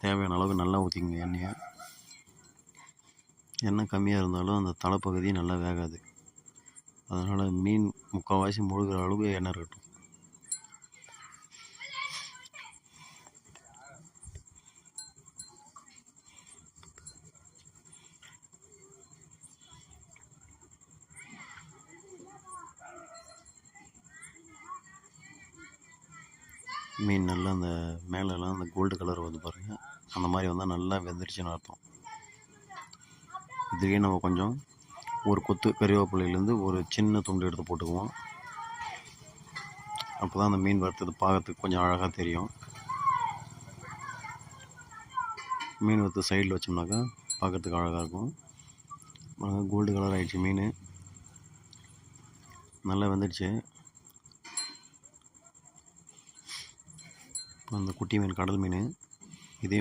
தேவையான அளவுக்கு நல்லா ஊற்றிக்கங்க எண்ணெயை. எண்ணெய் கம்மியாக இருந்தாலும் அந்த தலைப்பகுதி நல்லா வேகாது. அதனால் மீன் முக்கால்வாசி முழுகிற அளவுக்கு எண்ணெய் இருக்கட்டும். மீன் நல்லா அந்த மேலெல்லாம் அந்த கோல்டு கலர் வந்து பாருங்கள், அந்த மாதிரி வந்தால் நல்லா வெந்துருச்சுன்னு அர்த்தம். இதுவே நம்ம கொஞ்சம் ஒரு கொத்து கறிவேப்பிலையிலேருந்து ஒரு சின்ன துண்டு எடுத்து போட்டுக்குவோம். அப்போ தான் அந்த மீன் வறுத்தது பார்க்கறதுக்கு கொஞ்சம் அழகாக தெரியும். மீன் வறுத்து சைடில் வச்சோம்னாக்கா பார்க்கறதுக்கு அழகாக இருக்கும். கோல்டு கலர் ஆகிடுச்சு மீன், நல்லா வெந்துடுச்சு. அந்த குட்டி மீன் கடல் மீன்